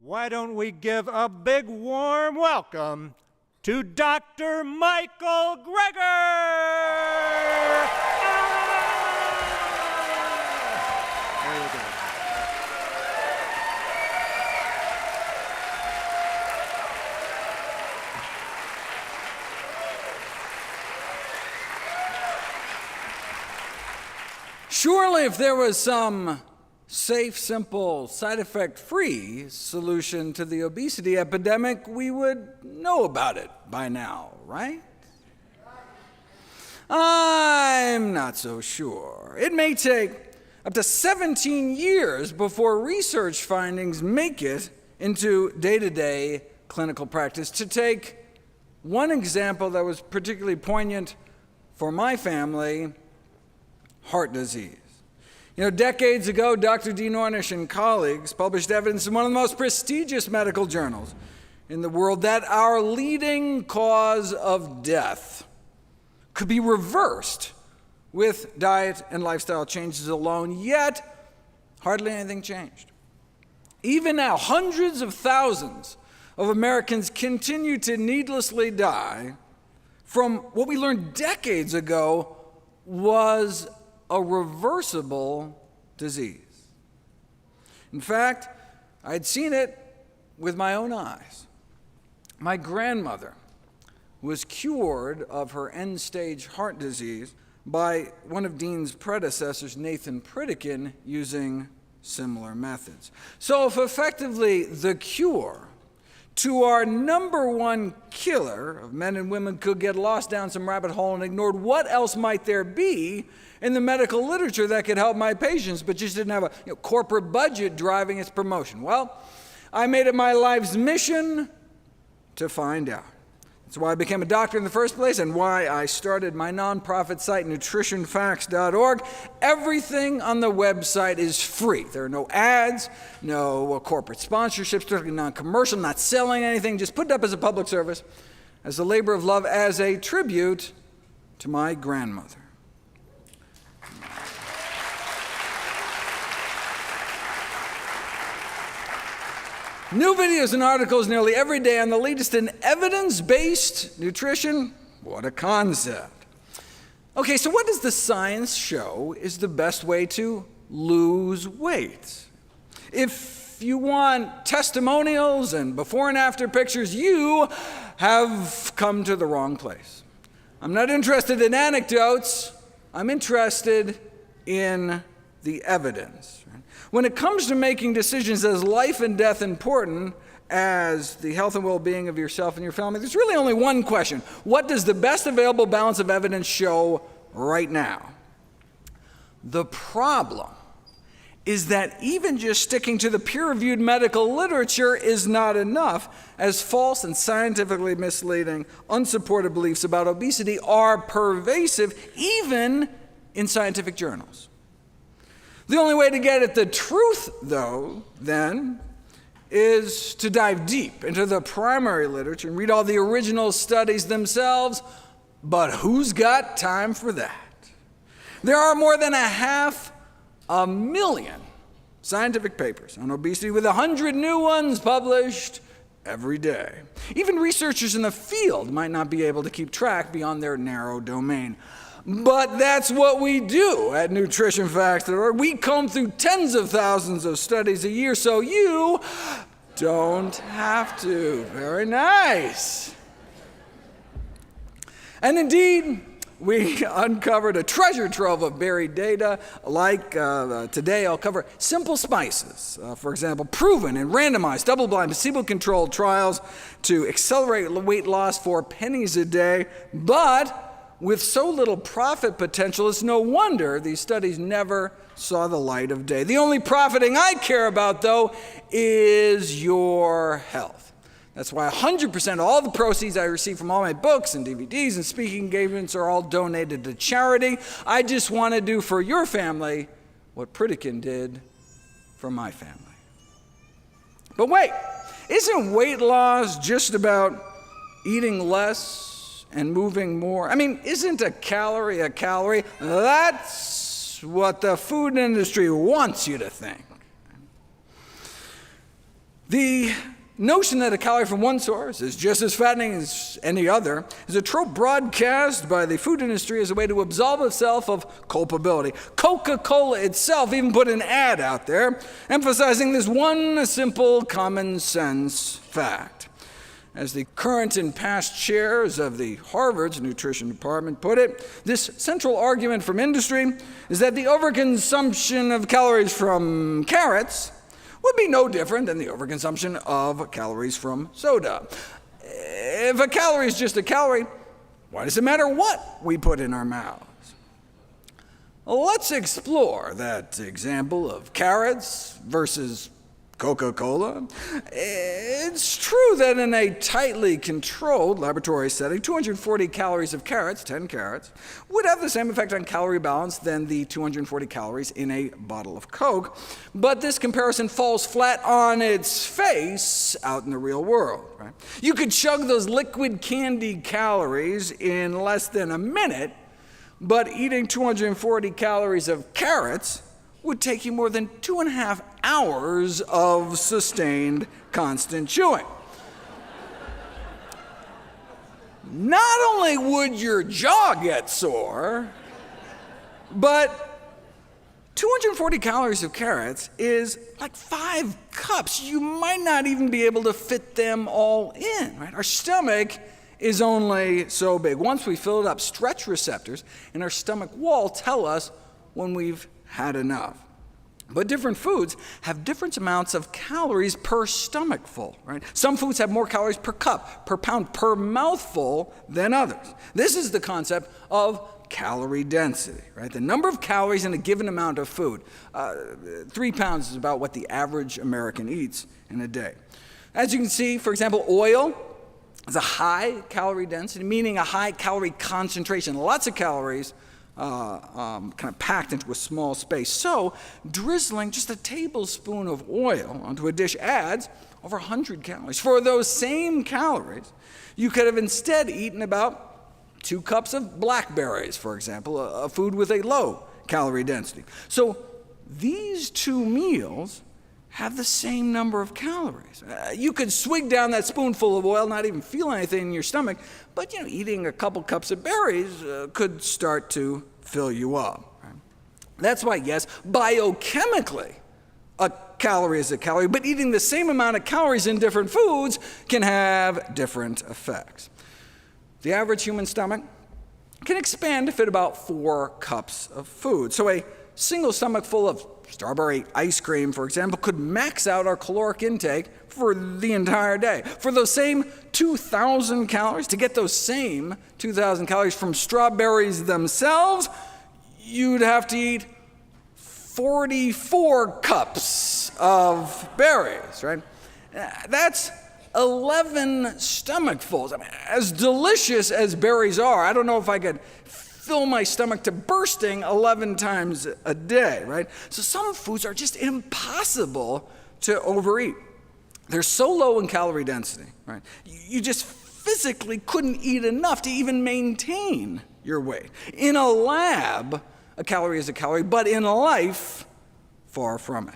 Why don't we give a big warm welcome to Dr. Michael Greger! There you go. Surely if there was some safe, simple, side effect-free solution to the obesity epidemic, we would know about it by now, right? I'm not so sure. It may take up to 17 years before research findings make it into day-to-day clinical practice. To take one example that was particularly poignant for my family, heart disease. You know, decades ago, Dr. Dean Ornish and colleagues published evidence in one of the most prestigious medical journals in the world that our leading cause of death could be reversed with diet and lifestyle changes alone, yet hardly anything changed. Even now, hundreds of thousands of Americans continue to needlessly die from what we learned decades ago was a reversible disease. In fact, I'd seen it with my own eyes. My grandmother was cured of her end-stage heart disease by one of Dean's predecessors, Nathan Pritikin, using similar methods. So if effectively the cure to our number one killer of men and women could get lost down some rabbit hole and ignored, what else might there be in the medical literature that could help my patients, but just didn't have a corporate budget driving its promotion? Well, I made it my life's mission to find out. That's why I became a doctor in the first place and why I started my nonprofit site, nutritionfacts.org. Everything on the website is free. There are no ads, no corporate sponsorships, strictly non-commercial, not selling anything, just put it up as a public service, as a labor of love, as a tribute to my grandmother. New videos and articles nearly every day on the latest in evidence-based nutrition. What a concept. Okay, so what does the science show is the best way to lose weight? If you want testimonials and before and after pictures, you have come to the wrong place. I'm not interested in anecdotes. I'm interested in the evidence. When it comes to making decisions as life and death important as the health and well-being of yourself and your family, there's really only one question. What does the best available balance of evidence show right now? The problem is that even just sticking to the peer-reviewed medical literature is not enough, as false and scientifically misleading, unsupported beliefs about obesity are pervasive, even in scientific journals. The only way to get at the truth, though, then, is to dive deep into the primary literature and read all the original studies themselves, but who's got time for that? There are more than 500,000 scientific papers on obesity, with 100 new ones published every day. Even researchers in the field might not be able to keep track beyond their narrow domain. But that's what we do at nutritionfacts.org. We comb through tens of thousands of studies a year, so you don't have to. Very nice. And indeed, we uncovered a treasure trove of buried data. Like today, I'll cover simple spices, for example, proven in randomized, double-blind, placebo-controlled trials to accelerate weight loss for pennies a day, but with so little profit potential, it's no wonder these studies never saw the light of day. The only profiting I care about, though, is your health. That's why 100% of all the proceeds I receive from all my books and DVDs and speaking engagements are all donated to charity. I just want to do for your family what Pritikin did for my family. But wait, isn't weight loss just about eating less and moving more? I mean, isn't a calorie a calorie? That's what the food industry wants you to think. The notion that a calorie from one source is just as fattening as any other is a trope broadcast by the food industry as a way to absolve itself of culpability. Coca-Cola itself even put an ad out there emphasizing this one simple common sense fact. As the current and past chairs of the Harvard's nutrition department put it, this central argument from industry is that the overconsumption of calories from carrots would be no different than the overconsumption of calories from soda. If a calorie is just a calorie, why does it matter what we put in our mouths? Let's explore that example of carrots versus Coca-Cola. It's true that in a tightly controlled laboratory setting, 240 calories of carrots, 10 carrots, would have the same effect on calorie balance than the 240 calories in a bottle of Coke. But this comparison falls flat on its face out in the real world. Right? You could chug those liquid candy calories in less than a minute, but eating 240 calories of carrots would take you more than 2.5 hours of sustained, constant chewing. Not only would your jaw get sore, but 240 calories of carrots is like 5 cups. You might not even be able to fit them all in, right? Our stomach is only so big. Once we fill it up, stretch receptors in our stomach wall tell us when we've had enough. But different foods have different amounts of calories per stomachful, right? Some foods have more calories per cup, per pound, per mouthful than others. This is the concept of calorie density, right? The number of calories in a given amount of food. 3 pounds is about what the average American eats in a day. As you can see, for example, oil is a high calorie density, meaning a high calorie concentration, lots of calories kind of packed into a small space. So drizzling just a tablespoon of oil onto a dish adds over 100 calories. For those same calories, you could have instead eaten about 2 cups of blackberries, for example, a food with a low calorie density. So these 2 meals have the same number of calories. You could swig down that spoonful of oil, not even feel anything in your stomach, but eating a couple cups of berries could start to fill you up. Right? That's why, yes, biochemically, a calorie is a calorie, but eating the same amount of calories in different foods can have different effects. The average human stomach can expand to fit about 4 cups of food. So a single stomach full of strawberry ice cream, for example, could max out our caloric intake for the entire day. For those same 2,000 calories, to get those same 2,000 calories from strawberries themselves, you'd have to eat 44 cups of berries, right? That's 11 stomachfuls. I mean, as delicious as berries are, I don't know if I could fill my stomach to bursting 11 times a day, right? So some foods are just impossible to overeat. They're so low in calorie density, right? You just physically couldn't eat enough to even maintain your weight. In a lab, a calorie is a calorie, but in life, far from it.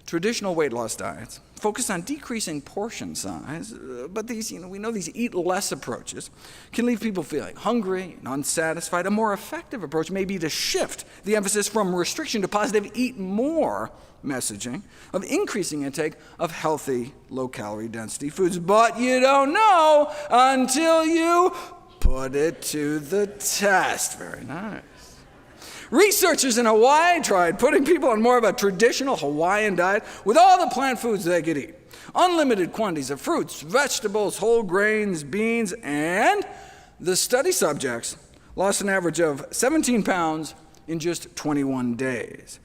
Traditional weight loss diets focus on decreasing portion size, but these, we know these eat less approaches can leave people feeling hungry and unsatisfied. A more effective approach may be to shift the emphasis from restriction to positive eat more messaging of increasing intake of healthy, low-calorie density foods. But you don't know until you put it to the test. Very nice. Researchers in Hawaii tried putting people on more of a traditional Hawaiian diet with all the plant foods they could eat. Unlimited quantities of fruits, vegetables, whole grains, beans, and the study subjects lost an average of 17 pounds in just 21 days.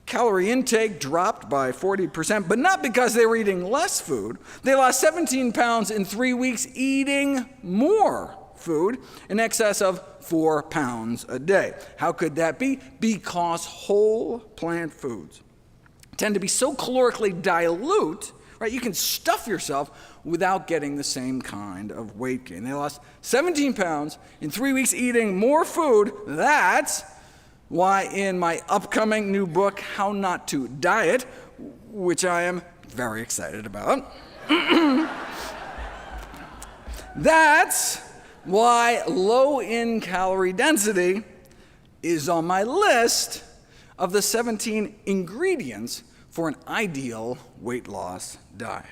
Calorie intake dropped by 40%, but not because they were eating less food. They lost 17 pounds in 3 weeks eating more food, in excess of 4 pounds a day. How could that be? Because whole plant foods tend to be so calorically dilute, right? You can stuff yourself without getting the same kind of weight gain. They lost 17 pounds in 3 weeks eating more food. That's why in my upcoming new book, How Not to Diet, which I am very excited about. That's why low in calorie density is on my list of the 17 ingredients for an ideal weight loss diet.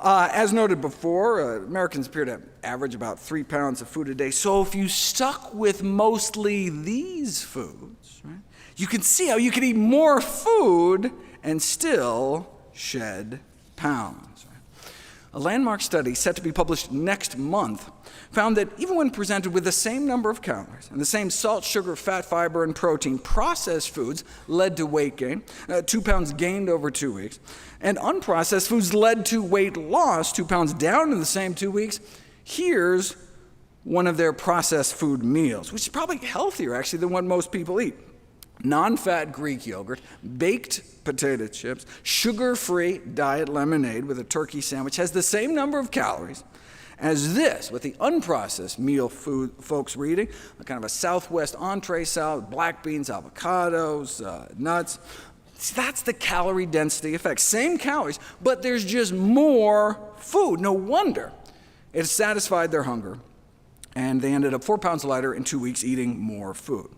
As noted before, Americans appear to average about 3 pounds of food a day. So if you stuck with mostly these foods, right, you can see how you can eat more food and still shed pounds. Right? A landmark study set to be published next month found that even when presented with the same number of calories and the same salt, sugar, fat, fiber, and protein, processed foods led to weight gain, 2 pounds gained over 2 weeks, and unprocessed foods led to weight loss, 2 pounds down in the same 2 weeks. Here's one of their processed food meals, which is probably healthier, actually, than what most people eat. Non-fat Greek yogurt, baked potato chips, sugar-free diet lemonade with a turkey sandwich has the same number of calories as this, with the unprocessed meal food folks were eating, a kind of a Southwest entree salad, black beans, avocados, nuts. See, that's the calorie density effect. Same calories, but there's just more food. No wonder it satisfied their hunger, and they ended up 4 pounds lighter in 2 weeks eating more food.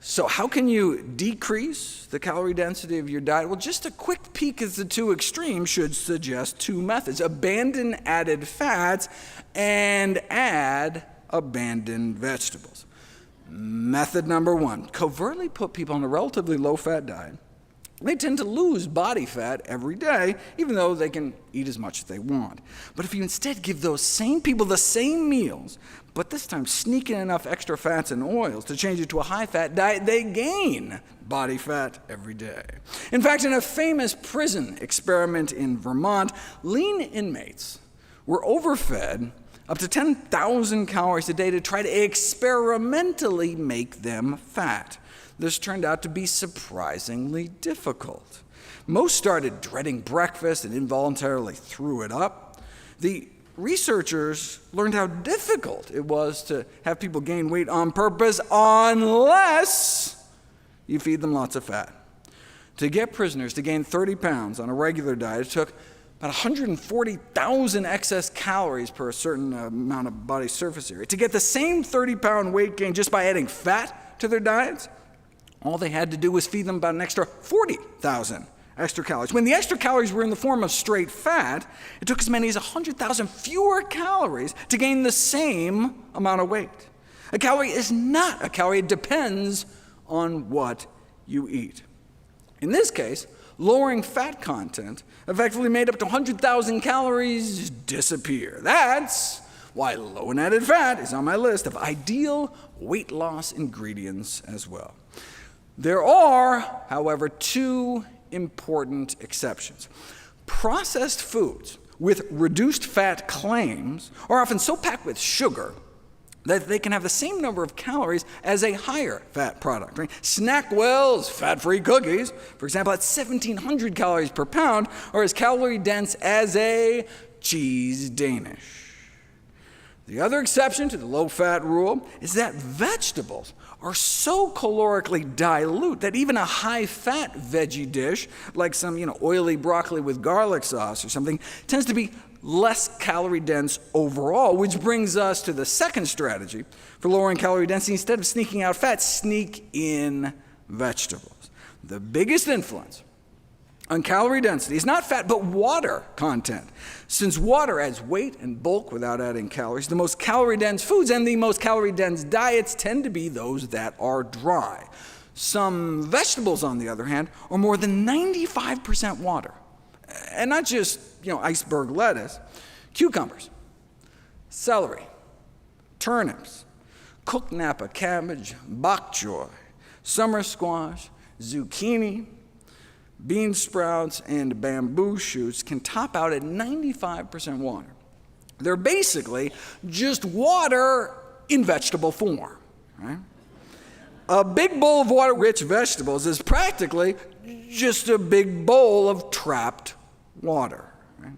So how can you decrease the calorie density of your diet? Well, just a quick peek at the two extremes should suggest two methods. Abandon added fats and add abandoned vegetables. Method number one, covertly put people on a relatively low-fat diet. They tend to lose body fat every day, even though they can eat as much as they want. But if you instead give those same people the same meals, but this time sneak in enough extra fats and oils to change it to a high-fat diet, they gain body fat every day. In fact, in a famous prison experiment in Vermont, lean inmates were overfed up to 10,000 calories a day to try to experimentally make them fat. This turned out to be surprisingly difficult. Most started dreading breakfast and involuntarily threw it up. The researchers learned how difficult it was to have people gain weight on purpose unless you feed them lots of fat. To get prisoners to gain 30 pounds on a regular diet, it took about 140,000 excess calories per a certain amount of body surface area. To get the same 30-pound weight gain just by adding fat to their diets, all they had to do was feed them about an extra 40,000 extra calories. When the extra calories were in the form of straight fat, it took as many as 100,000 fewer calories to gain the same amount of weight. A calorie is not a calorie. It depends on what you eat. In this case, lowering fat content effectively made up to 100,000 calories disappear. That's why low in added fat is on my list of ideal weight loss ingredients as well. There are, however, two important exceptions. Processed foods with reduced fat claims are often so packed with sugar that they can have the same number of calories as a higher fat product. Right? Snackwell's fat-free cookies, for example, at 1,700 calories per pound, are as calorie dense as a cheese Danish. The other exception to the low-fat rule is that vegetables are so calorically dilute that even a high-fat veggie dish, like some oily broccoli with garlic sauce or something, tends to be less calorie dense overall, which brings us to the second strategy for lowering calorie density. Instead of sneaking out fat, sneak in vegetables. The biggest influence on calorie density is not fat, but water content. Since water adds weight and bulk without adding calories, the most calorie-dense foods and the most calorie-dense diets tend to be those that are dry. Some vegetables, on the other hand, are more than 95% water. And not just, iceberg lettuce. Cucumbers, celery, turnips, cooked Napa cabbage, bok choy, summer squash, zucchini, bean sprouts, and bamboo shoots can top out at 95% water. They're basically just water in vegetable form, right? A big bowl of water-rich vegetables is practically just a big bowl of trapped water. Right?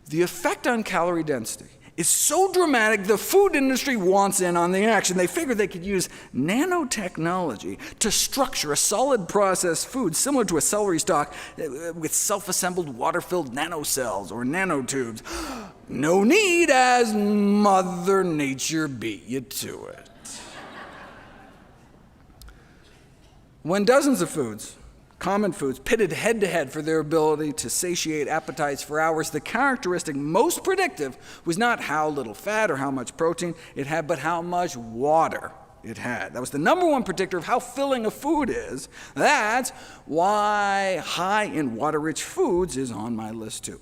The effect on calorie density is so dramatic, the food industry wants in on the action. They figured they could use nanotechnology to structure a solid processed food similar to a celery stalk with self-assembled water-filled nanocells or nanotubes. No need, as Mother Nature beat you to it. When dozens of foods, common foods, pitted head-to-head for their ability to satiate appetites for hours, the characteristic most predictive was not how little fat or how much protein it had, but how much water it had. That was the number one predictor of how filling a food is. That's why high in water-rich foods is on my list too.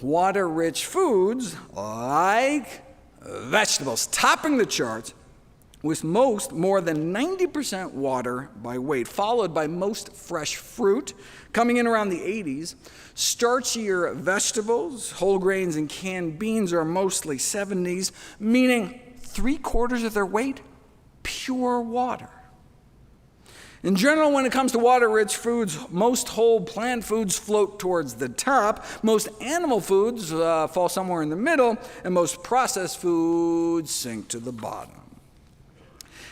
Water-rich foods like vegetables, topping the charts, with most more than 90% water by weight, followed by most fresh fruit, coming in around the 80s. Starchier vegetables, whole grains, and canned beans are mostly 70s, meaning 3/4 of their weight, pure water. In general, when it comes to water-rich foods, most whole plant foods float towards the top, most animal foods fall somewhere in the middle, and most processed foods sink to the bottom.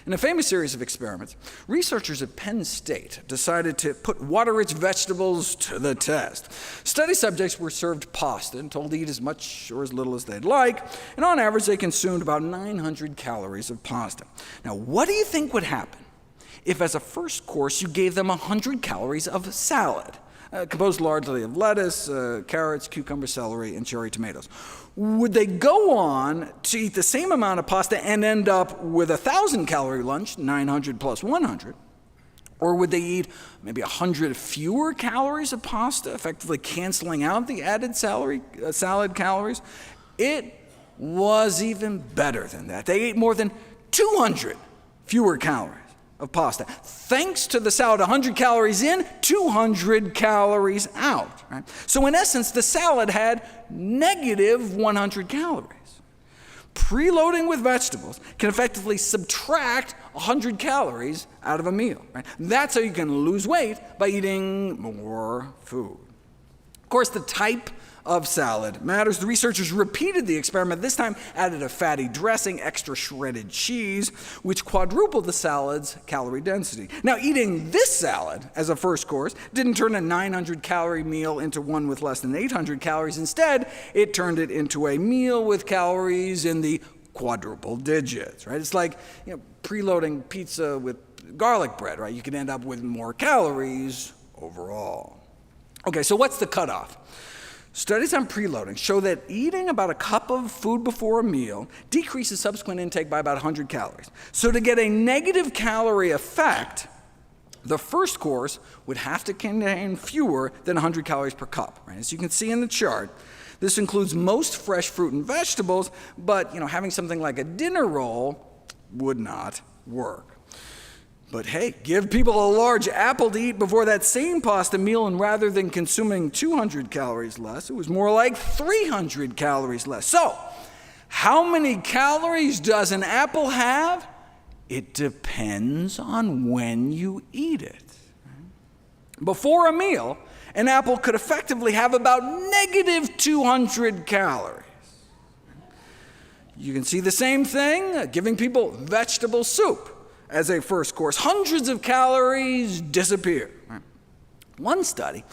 In a famous series of experiments, researchers at Penn State decided to put water-rich vegetables to the test. Study subjects were served pasta and told to eat as much or as little as they'd like, and on average they consumed about 900 calories of pasta. Now, what do you think would happen if as a first course you gave them 100 calories of salad, composed largely of lettuce, carrots, cucumber, celery, and cherry tomatoes? Would they go on to eat the same amount of pasta and end up with a 1,000-calorie lunch, 900 plus 100? Or would they eat maybe 100 fewer calories of pasta, effectively canceling out the added salad calories? It was even better than that. They ate more than 200 fewer calories of pasta. Thanks to the salad, 100 calories in, 200 calories out. Right? So in essence, the salad had negative 100 calories. Preloading with vegetables can effectively subtract 100 calories out of a meal. Right? That's how you can lose weight, by eating more food. Of course, the type of salad matters. The researchers repeated the experiment, this time added a fatty dressing, extra shredded cheese, which quadrupled the salad's calorie density. Now, eating this salad as a first course didn't turn a 900-calorie meal into one with less than 800 calories. Instead, it turned it into a meal with calories in the quadruple digits. Right? It's like preloading pizza with garlic bread. Right? You can end up with more calories overall. Okay, so what's the cutoff? Studies on preloading show that eating about a cup of food before a meal decreases subsequent intake by about 100 calories. So to get a negative calorie effect, the first course would have to contain fewer than 100 calories per cup. Right? As you can see in the chart, this includes most fresh fruit and vegetables, but having something like a dinner roll would not work. But hey, give people a large apple to eat before that same pasta meal, and rather than consuming 200 calories less, it was more like 300 calories less. So, how many calories does an apple have? It depends on when you eat it. Before a meal, an apple could effectively have about negative 200 calories. You can see the same thing, giving people vegetable soup as a first course. Hundreds of calories disappear. One study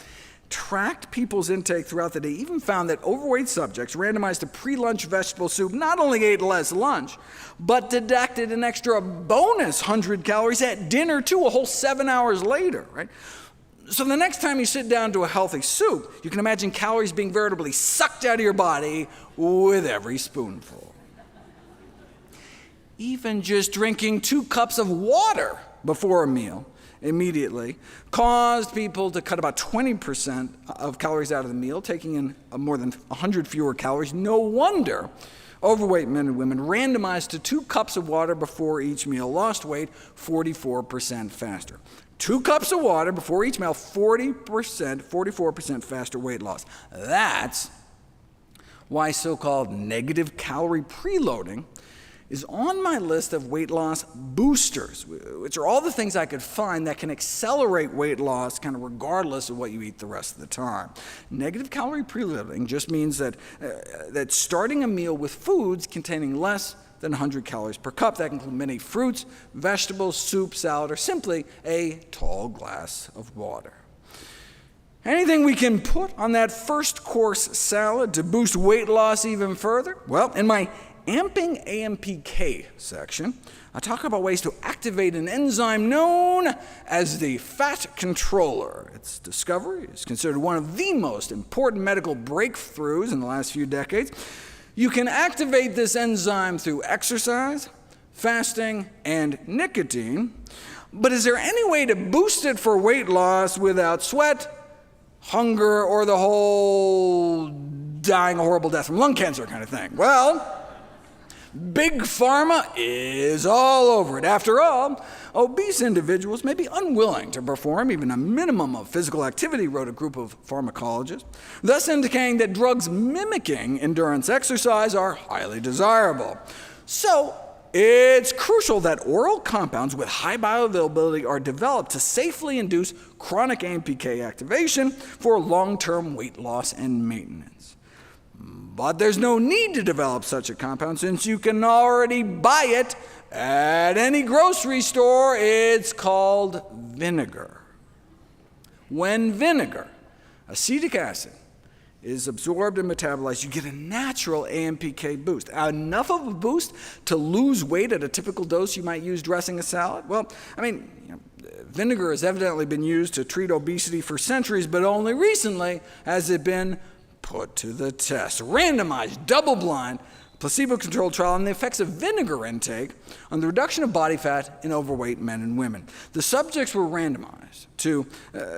tracked people's intake throughout the day, even found that overweight subjects randomized to pre-lunch vegetable soup not only ate less lunch, but deducted an extra bonus 100 calories at dinner too, a whole 7 hours later. Right? So the next time you sit down to a healthy soup, you can imagine calories being veritably sucked out of your body with every spoonful. Even just drinking 2 cups of water before a meal immediately caused people to cut about 20% of calories out of the meal, taking in more than 100 fewer calories. No wonder overweight men and women randomized to 2 cups of water before each meal lost weight 44% faster. 2 cups of water before each meal, 44% faster weight loss. That's why so-called negative calorie preloading is on my list of weight loss boosters, which are all the things I could find that can accelerate weight loss kind of regardless of what you eat the rest of the time. Negative calorie preloading just means that starting a meal with foods containing less than 100 calories per cup. That can include many fruits, vegetables, soup, salad, or simply a tall glass of water. Anything we can put on that first course salad to boost weight loss even further? Well, in my Amping AMPK section, I talk about ways to activate an enzyme known as the fat controller. Its discovery is considered one of the most important medical breakthroughs in the last few decades. You can activate this enzyme through exercise, fasting, and nicotine, but is there any way to boost it for weight loss without sweat, hunger, or the whole dying a horrible death from lung cancer kind of thing? Well, Big Pharma is all over it. After all, obese individuals may be unwilling to perform even a minimum of physical activity, wrote a group of pharmacologists, thus indicating that drugs mimicking endurance exercise are highly desirable. So, it's crucial that oral compounds with high bioavailability are developed to safely induce chronic AMPK activation for long-term weight loss and maintenance. But there's no need to develop such a compound since you can already buy it at any grocery store. It's called vinegar. When vinegar, acetic acid, is absorbed and metabolized, you get a natural AMPK boost. Enough of a boost to lose weight at a typical dose you might use dressing a salad? Well, vinegar has evidently been used to treat obesity for centuries, but only recently has it been put to the test. Randomized, double-blind, placebo-controlled trial on the effects of vinegar intake on the reduction of body fat in overweight men and women. The subjects were randomized to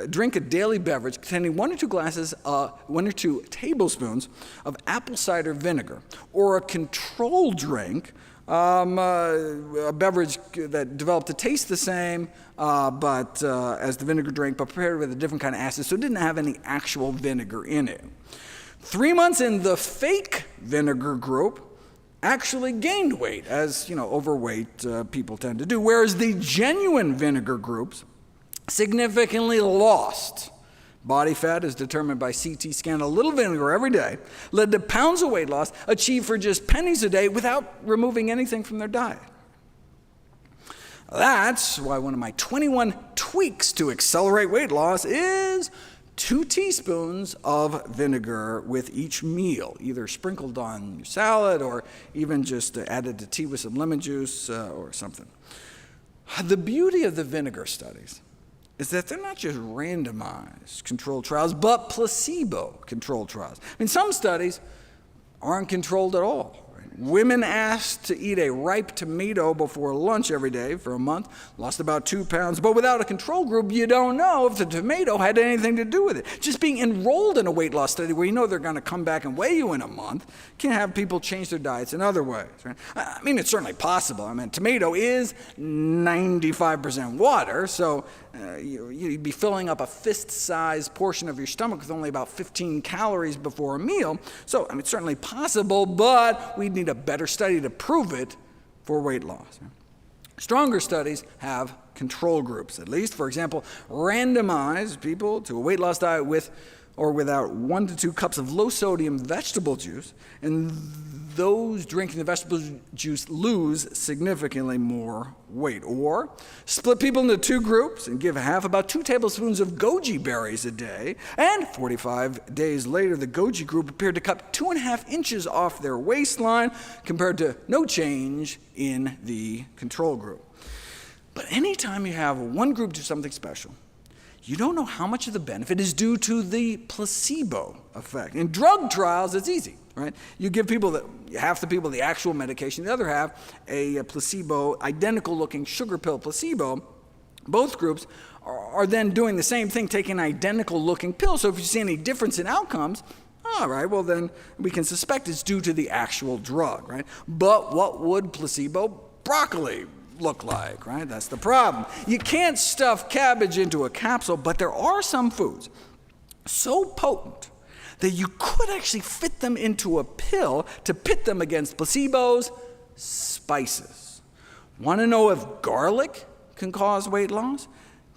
drink a daily beverage containing 1 or 2 tablespoons of apple cider vinegar, or a control drink, a beverage that developed to taste the same as the vinegar drink, but prepared with a different kind of acid, so it didn't have any actual vinegar in it. 3 months in, the fake vinegar group actually gained weight, as overweight people tend to do, whereas the genuine vinegar groups significantly lost body fat, as determined by CT scan. A little vinegar every day led to pounds of weight loss achieved for just pennies a day without removing anything from their diet. That's why one of my 21 tweaks to accelerate weight loss is 2 teaspoons of vinegar with each meal, either sprinkled on your salad or even just added to tea with some lemon juice or something. The beauty of the vinegar studies is that they're not just randomized controlled trials, but placebo-controlled trials. Some studies aren't controlled at all. Women asked to eat a ripe tomato before lunch every day for a month, lost about 2 pounds, but without a control group, you don't know if the tomato had anything to do with it. Just being enrolled in a weight loss study where you know they're going to come back and weigh you in a month can have people change their diets in other ways. Right? It's certainly possible. Tomato is 95% water, so you'd be filling up a fist-sized portion of your stomach with only about 15 calories before a meal. So, it's certainly possible, but we'd need a better study to prove it for weight loss. Stronger studies have control groups, at least. For example, randomize people to a weight loss diet with or without 1 to 2 cups of low-sodium vegetable juice, and those drinking the vegetable juice lose significantly more weight. Or split people into 2 groups and give half about 2 tablespoons of goji berries a day, and 45 days later, the goji group appeared to cut 2.5 inches off their waistline compared to no change in the control group. But anytime you have one group do something special, you don't know how much of the benefit is due to the placebo effect. In drug trials, it's easy, right? You give half the people the actual medication, the other half a placebo, identical-looking sugar pill placebo. Both groups are then doing the same thing, taking an identical-looking pill. So if you see any difference in outcomes, all right, well then we can suspect it's due to the actual drug, right? But what would placebo broccoli look like, right? That's the problem. You can't stuff cabbage into a capsule, but there are some foods so potent that you could actually fit them into a pill to pit them against placebos spices. Want to know if garlic can cause weight loss?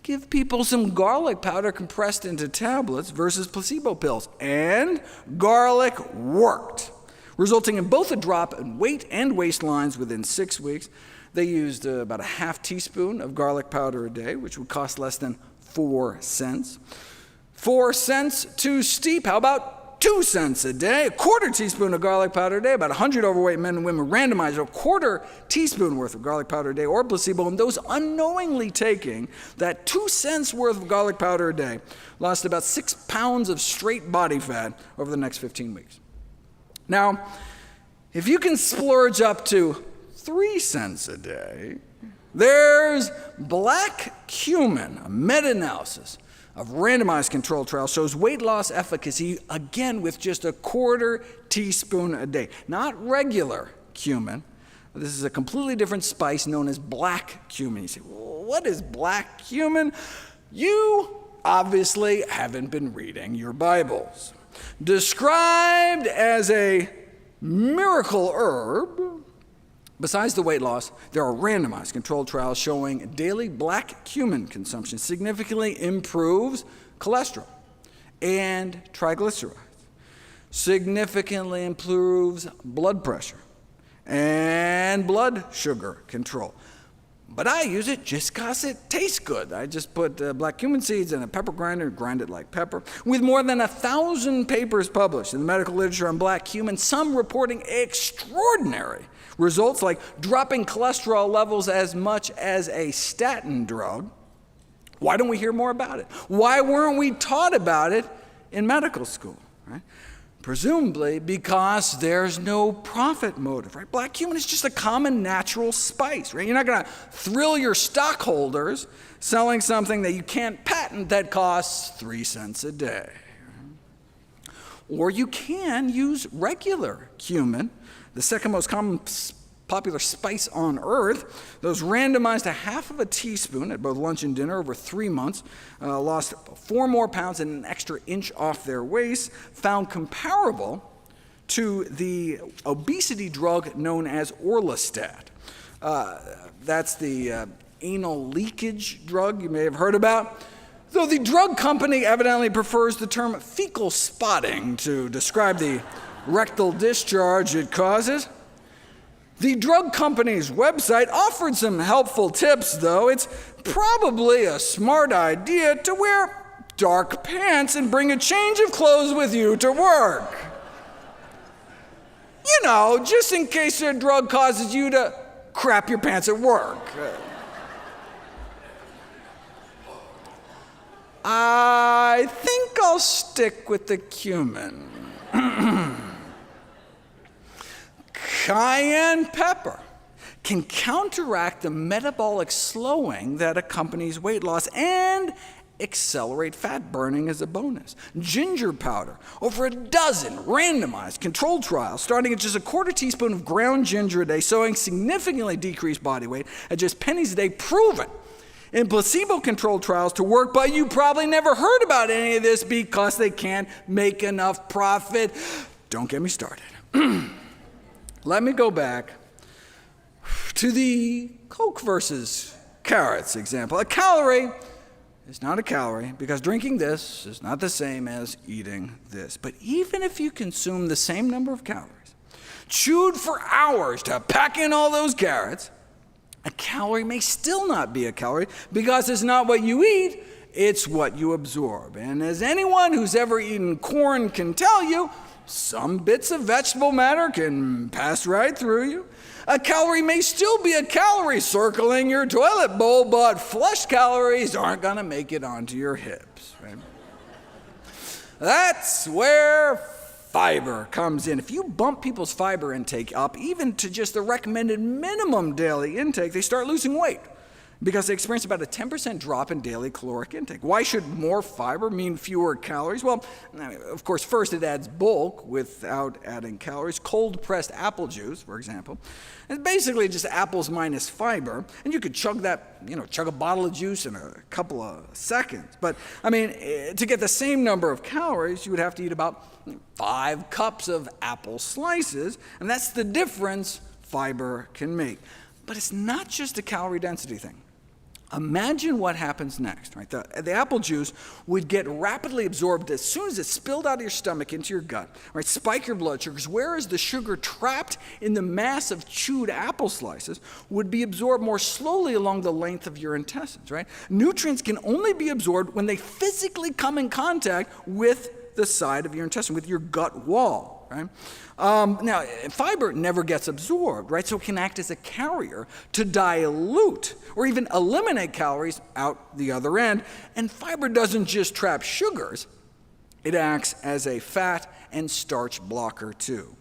Give people some garlic powder compressed into tablets versus placebo pills. And garlic worked, resulting in both a drop in weight and waistlines within 6 weeks. They used about a half teaspoon of garlic powder a day, which would cost less than 4 cents. 4 cents too steep? How about 2 cents a day? A quarter teaspoon of garlic powder a day. About 100 overweight men and women randomized a quarter teaspoon worth of garlic powder a day or placebo, and those unknowingly taking that 2 cents worth of garlic powder a day lost about 6 pounds of straight body fat over the next 15 weeks. Now, if you can splurge up to 3 cents a day, there's black cumin, a meta-analysis of randomized controlled trials shows weight loss efficacy, again, with just a quarter teaspoon a day. Not regular cumin. This is a completely different spice known as black cumin. You say, well, what is black cumin? You obviously haven't been reading your Bibles. Described as a miracle herb, besides the weight loss, there are randomized controlled trials showing daily black cumin consumption significantly improves cholesterol and triglycerides, significantly improves blood pressure and blood sugar control. But I use it just because it tastes good. I just put black cumin seeds in a pepper grinder and grind it like pepper. With more than 1,000 papers published in the medical literature on black cumin, some reporting extraordinary results like dropping cholesterol levels as much as a statin drug. Why don't we hear more about it? Why weren't we taught about it in medical school? Right? Presumably because there's no profit motive. Right? Black cumin is just a common natural spice. Right? You're not going to thrill your stockholders selling something that you can't patent that costs 3 cents a day. Or you can use regular cumin, the second most common popular spice on earth. Those randomized a half of a teaspoon at both lunch and dinner over 3 months, lost 4 more pounds and an extra inch off their waist, found comparable to the obesity drug known as Orlistat. That's the anal leakage drug you may have heard about. Though the drug company evidently prefers the term fecal spotting to describe the rectal discharge it causes. The drug company's website offered some helpful tips, though. It's probably a smart idea to wear dark pants and bring a change of clothes with you to work. You know, just in case their drug causes you to crap your pants at work. I think I'll stick with the cumin. Cayenne pepper can counteract the metabolic slowing that accompanies weight loss and accelerate fat burning as a bonus. Ginger powder, over a dozen randomized controlled trials starting at just a quarter teaspoon of ground ginger a day, showing significantly decreased body weight at just pennies a day, proven in placebo-controlled trials to work, but you probably never heard about any of this because they can't make enough profit. Don't get me started. Let me go back to the Coke versus carrots example. A calorie is not a calorie because drinking this is not the same as eating this. But even if you consume the same number of calories, chewed for hours to pack in all those carrots, a calorie may still not be a calorie because it's not what you eat, it's what you absorb. And as anyone who's ever eaten corn can tell you, some bits of vegetable matter can pass right through you. A calorie may still be a calorie circling your toilet bowl, but flush calories aren't going to make it onto your hips. Right? That's where fiber comes in. If you bump people's fiber intake up, even to just the recommended minimum daily intake, they start losing weight because they experience about a 10% drop in daily caloric intake. Why should more fiber mean fewer calories? Well, of course, first it adds bulk without adding calories. Cold-pressed apple juice, for example, is basically just apples minus fiber, and you could chug that, chug a bottle of juice in a couple of seconds. But, to get the same number of calories, you would have to eat about 5 cups of apple slices, and that's the difference fiber can make. But it's not just a calorie density thing. Imagine what happens next, right? The apple juice would get rapidly absorbed as soon as it's spilled out of your stomach into your gut, right? Spike your blood sugars, whereas the sugar trapped in the mass of chewed apple slices would be absorbed more slowly along the length of your intestines, right? Nutrients can only be absorbed when they physically come in contact with the side of your intestine, with your gut wall, right? Now, fiber never gets absorbed, right? So it can act as a carrier to dilute or even eliminate calories out the other end. And fiber doesn't just trap sugars, it acts as a fat and starch blocker too.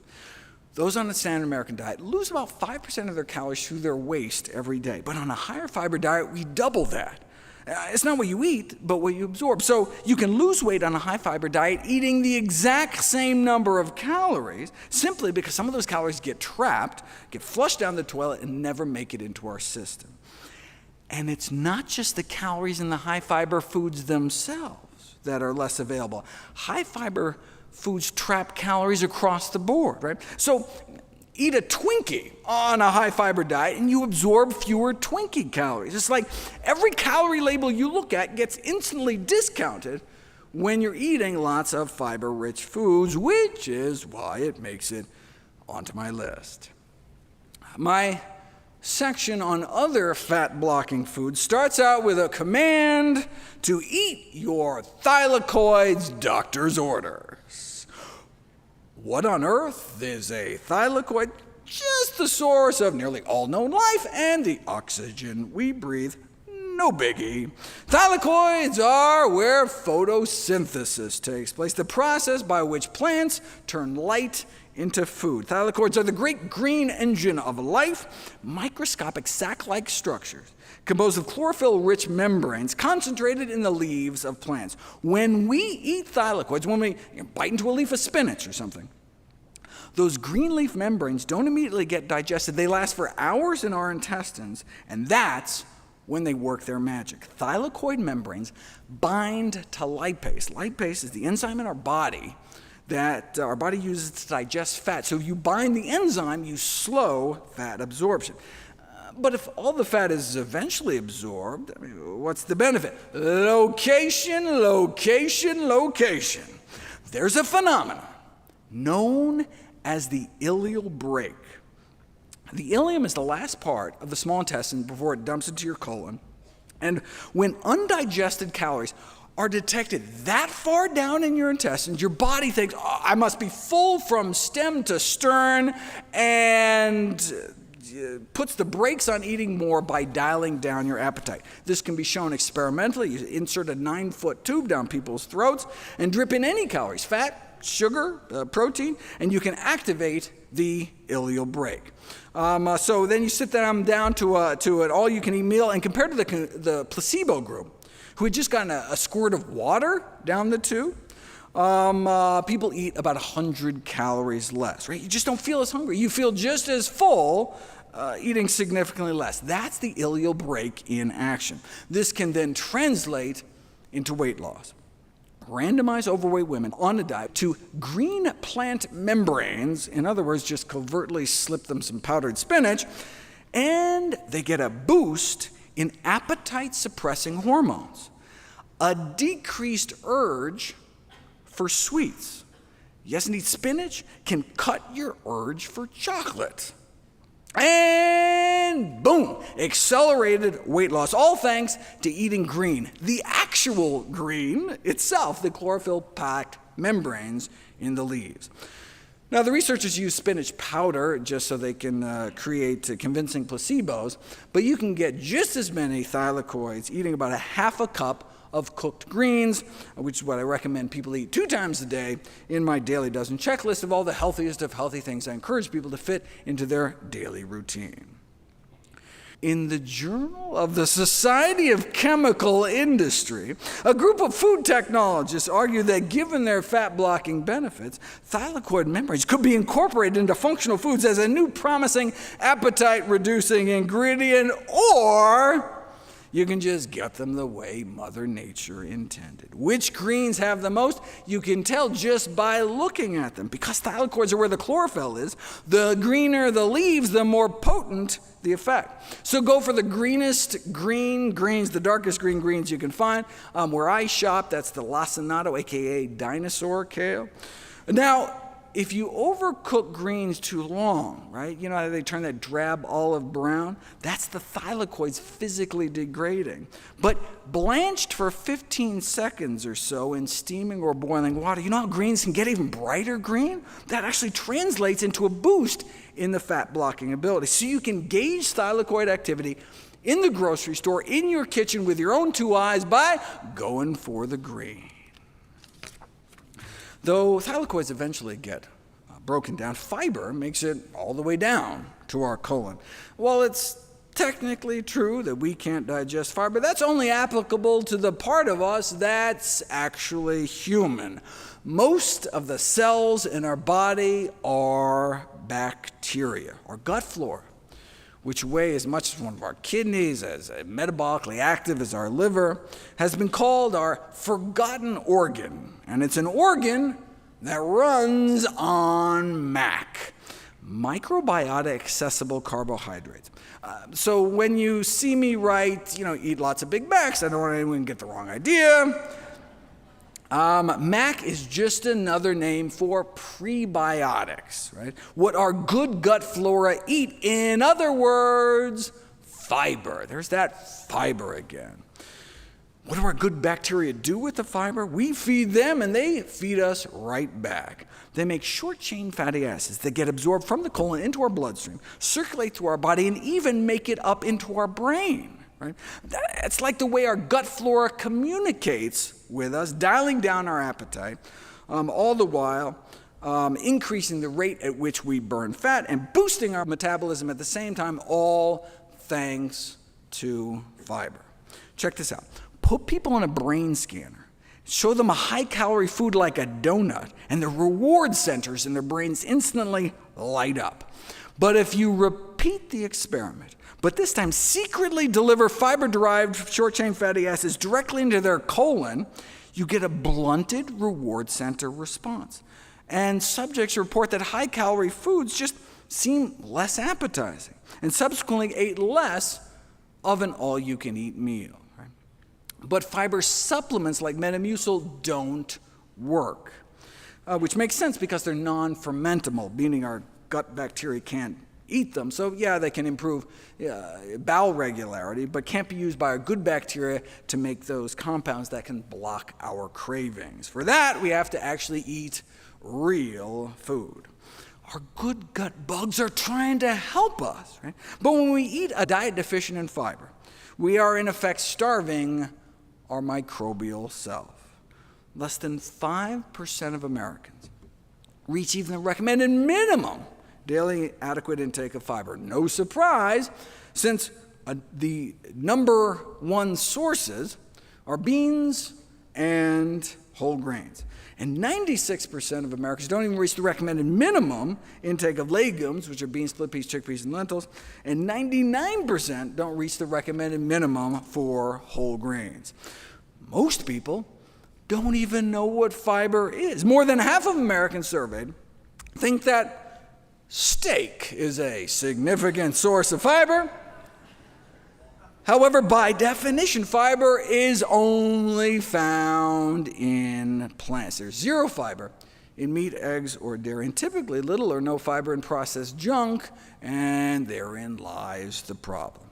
Those on the standard American diet lose about 5% of their calories through their waste every day. But on a higher fiber diet, we double that. It's not what you eat, but what you absorb. So you can lose weight on a high-fiber diet eating the exact same number of calories simply because some of those calories get trapped, get flushed down the toilet, and never make it into our system. And it's not just the calories in the high-fiber foods themselves that are less available. High-fiber foods trap calories across the board, right? So eat a Twinkie on a high-fiber diet and you absorb fewer Twinkie calories. It's like every calorie label you look at gets instantly discounted when you're eating lots of fiber-rich foods, which is why it makes it onto my list. My section on other fat-blocking foods starts out with a command to eat your thylakoids, doctor's orders. What on earth is a thylakoid? Just the source of nearly all known life and the oxygen we breathe. No biggie. Thylakoids are where photosynthesis takes place, the process by which plants turn light into food. Thylakoids are the great green engine of life, microscopic sac-like structures composed of chlorophyll-rich membranes concentrated in the leaves of plants. When we eat thylakoids, when we bite into a leaf of spinach or something, those green leaf membranes don't immediately get digested. They last for hours in our intestines, and that's when they work their magic. Thylakoid membranes bind to lipase. Lipase is the enzyme in our body that our body uses to digest fat. So if you bind the enzyme, you slow fat absorption. But if all the fat is eventually absorbed, what's the benefit? Location, location, location. There's a phenomenon known as the ileal brake. The ileum is the last part of the small intestine before it dumps into your colon. And when undigested calories are detected that far down in your intestines, your body thinks, oh, I must be full from stem to stern, and puts the brakes on eating more by dialing down your appetite. This can be shown experimentally. You insert a 9-foot tube down people's throats and drip in any calories, fat, sugar, protein, and you can activate the ileal brake. So then you sit them down to an all-you-can-eat meal, and compared to the placebo group, who had just gotten a squirt of water down the tube, people eat about 100 calories less, right? You just don't feel as hungry. You feel just as full, eating significantly less. That's the ileal brake in action. This can then translate into weight loss. Randomize overweight women on a diet to green plant membranes, in other words, just covertly slip them some powdered spinach, and they get a boost in appetite-suppressing hormones, a decreased urge for sweets. Yes, indeed, spinach can cut your urge for chocolate. And boom, accelerated weight loss, all thanks to eating green, the actual green itself, the chlorophyll-packed membranes in the leaves. Now, the researchers use spinach powder just so they can create convincing placebos, but you can get just as many thylakoids eating about a half a cup of cooked greens, which is what I recommend people eat 2 times a day in my daily dozen checklist of all the healthiest of healthy things I encourage people to fit into their daily routine. In the Journal of the Society of Chemical Industry, a group of food technologists argue that given their fat-blocking benefits, thylakoid membranes could be incorporated into functional foods as a new promising appetite-reducing ingredient, or You can just get them the way Mother Nature intended. Which greens have the most? You can tell just by looking at them. Because thylakoids are where the chlorophyll is, the greener the leaves, the more potent the effect. So go for the greenest green greens, the darkest green greens you can find. Where I shop, that's the lacinato, aka dinosaur kale. Now, if you overcook greens too long, right? You know how they turn that drab olive brown? That's the thylakoids physically degrading. But blanched for 15 seconds or so in steaming or boiling water, you know how greens can get even brighter green? That actually translates into a boost in the fat blocking ability. So you can gauge thylakoid activity in the grocery store, in your kitchen with your own two eyes by going for the green. Though thylakoids eventually get broken down, fiber makes it all the way down to our colon. While it's technically true that we can't digest fiber, that's only applicable to the part of us that's actually human. Most of the cells in our body are bacteria, or gut flora, which weigh as much as one of our kidneys, as metabolically active as our liver, has been called our forgotten organ. And it's an organ that runs on MAC, microbiota accessible carbohydrates. So when you see me write, eat lots of Big Macs, I don't want anyone to get the wrong idea. MAC is just another name for prebiotics, right? What our good gut flora eat. In other words, fiber. There's that fiber again. What do our good bacteria do with the fiber? We feed them and they feed us right back. They make short-chain fatty acids that get absorbed from the colon into our bloodstream, circulate through our body, and even make it up into our brain. Right? It's like the way our gut flora communicates with us, dialing down our appetite, all the while increasing the rate at which we burn fat and boosting our metabolism at the same time, all thanks to fiber. Check this out. Put people on a brain scanner, show them a high-calorie food like a donut, and the reward centers in their brains instantly light up. But if you repeat the experiment, but this time secretly deliver fiber-derived short-chain fatty acids directly into their colon, you get a blunted reward center response. And subjects report that high-calorie foods just seem less appetizing, and subsequently ate less of an all-you-can-eat meal. Right? But fiber supplements like Metamucil don't work, which makes sense because they're non-fermentable, meaning our gut bacteria can't eat them. So yeah, they can improve bowel regularity, but can't be used by our good bacteria to make those compounds that can block our cravings. For that, we have to actually eat real food. Our good gut bugs are trying to help us, right? But when we eat a diet deficient in fiber, we are in effect starving our microbial self. Less than 5% of Americans reach even the recommended minimum daily adequate intake of fiber. No surprise, since the number one sources are beans and whole grains. And 96% of Americans don't even reach the recommended minimum intake of legumes, which are beans, split peas, chickpeas, and lentils. And 99% don't reach the recommended minimum for whole grains. Most people don't even know what fiber is. More than half of Americans surveyed think that steak is a significant source of fiber. However, by definition, fiber is only found in plants. There's zero fiber in meat, eggs, or dairy, and typically little or no fiber in processed junk, and therein lies the problem.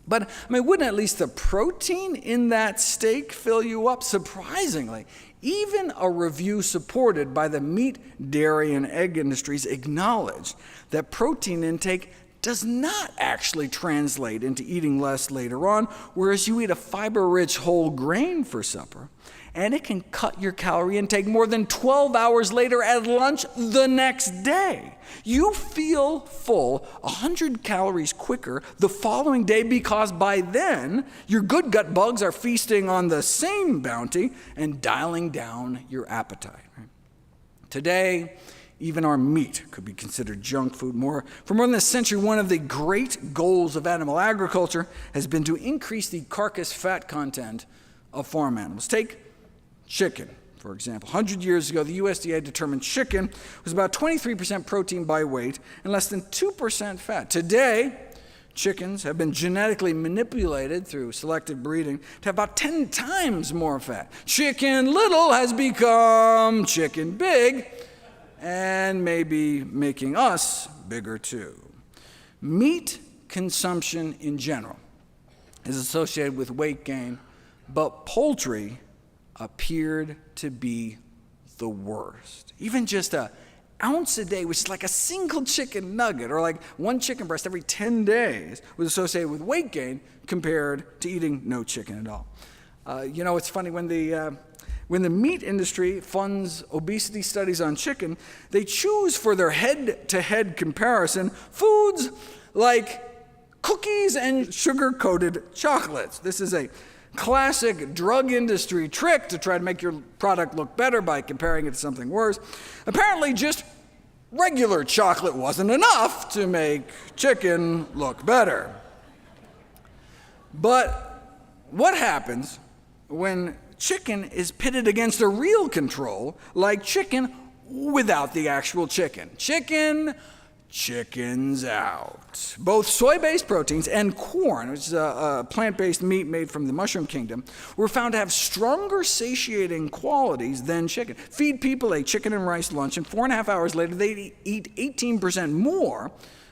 But, wouldn't at least the protein in that steak fill you up? Surprisingly, even a review supported by the meat, dairy, and egg industries acknowledged that protein intake does not actually translate into eating less later on, whereas you eat a fiber-rich whole grain for supper, and it can cut your calorie intake more than 12 hours later at lunch the next day. You feel full 100 calories quicker the following day because by then, your good gut bugs are feasting on the same bounty and dialing down your appetite. Right? Today, even our meat could be considered junk food. For more than a century, one of the great goals of animal agriculture has been to increase the carcass fat content of farm animals. Take chicken, for example. 100 years ago, the USDA determined chicken was about 23% protein by weight and less than 2% fat. Today, chickens have been genetically manipulated through selective breeding to have about 10 times more fat. Chicken Little has become Chicken Big, and maybe making us bigger too. Meat consumption in general is associated with weight gain, but poultry appeared to be the worst. Even just an ounce a day, which is like a single chicken nugget, or like one chicken breast every 10 days, was associated with weight gain compared to eating no chicken at all. It's funny, when the meat industry funds obesity studies on chicken, they choose for their head-to-head comparison foods like cookies and sugar-coated chocolates. This is a classic drug industry trick to try to make your product look better by comparing it to something worse. Apparently, just regular chocolate wasn't enough to make chicken look better. But what happens when chicken is pitted against a real control, like chicken without the actual chicken? Chickens out. Both soy-based proteins and corn, which is a plant-based meat made from the mushroom kingdom, were found to have stronger satiating qualities than chicken. Feed people a chicken and rice lunch, and 4.5 hours later, they'd eat 18% more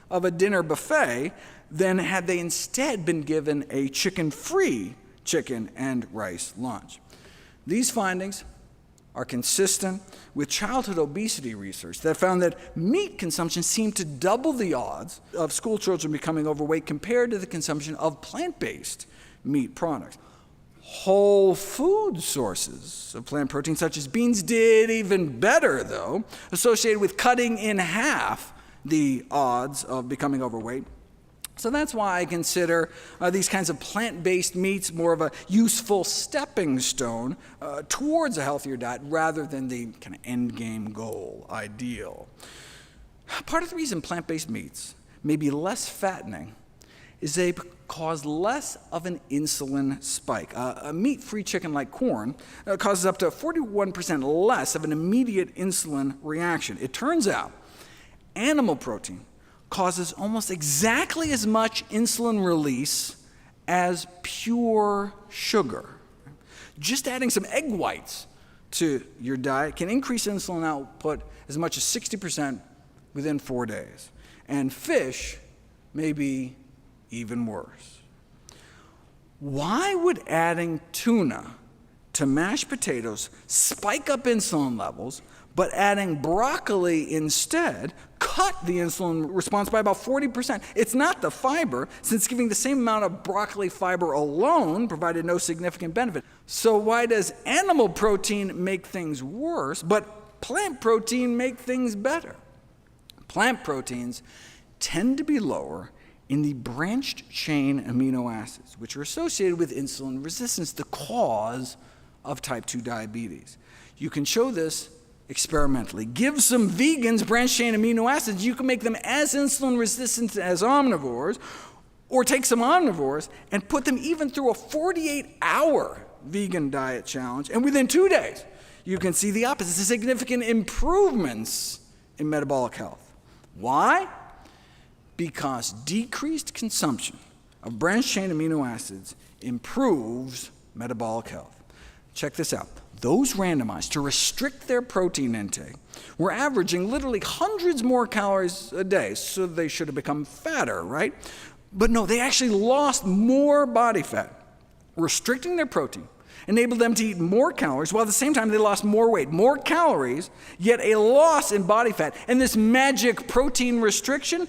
of a dinner buffet than had they instead been given a chicken-free chicken and rice lunch. These findings are consistent with childhood obesity research that found that meat consumption seemed to double the odds of school children becoming overweight compared to the consumption of plant-based meat products. Whole food sources of plant protein, such as beans, did even better, though, associated with cutting in half the odds of becoming overweight. So that's why I consider these kinds of plant-based meats more of a useful stepping stone towards a healthier diet rather than the kind of end-game goal ideal. Part of the reason plant-based meats may be less fattening is they cause less of an insulin spike. A meat-free chicken like corn causes up to 41% less of an immediate insulin reaction. It turns out animal protein causes almost exactly as much insulin release as pure sugar. Just adding some egg whites to your diet can increase insulin output as much as 60% within 4 days. And fish may be even worse. Why would adding tuna to mashed potatoes spike up insulin levels, but adding broccoli instead cut the insulin response by about 40%? It's not the fiber, since giving the same amount of broccoli fiber alone provided no significant benefit. So why does animal protein make things worse, but plant protein make things better? Plant proteins tend to be lower in the branched chain amino acids, which are associated with insulin resistance, the cause of type 2 diabetes. You can show this experimentally. Give some vegans branched chain amino acids, you can make them as insulin resistant as omnivores, or take some omnivores and put them even through a 48-hour vegan diet challenge, and within 2 days, you can see the opposite, significant improvements in metabolic health. Why? Because decreased consumption of branched chain amino acids improves metabolic health. Check this out. Those randomized to restrict their protein intake were averaging literally hundreds more calories a day, so they should have become fatter, right? But no, they actually lost more body fat. Restricting their protein enabled them to eat more calories, while at the same time they lost more weight, more calories, yet a loss in body fat. And this magic protein restriction,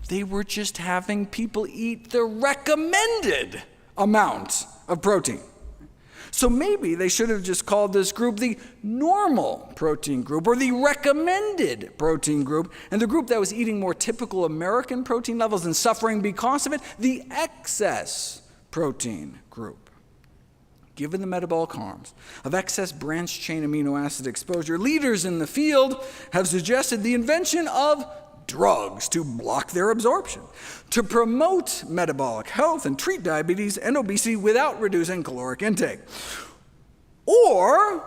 they were just having people eat the recommended amount of protein. So maybe they should have just called this group the normal protein group, or the recommended protein group, and the group that was eating more typical American protein levels and suffering because of it, the excess protein group. given the metabolic harms of excess branched-chain amino acid exposure, leaders in the field have suggested the invention of drugs to block their absorption, to promote metabolic health and treat diabetes and obesity without reducing caloric intake. Or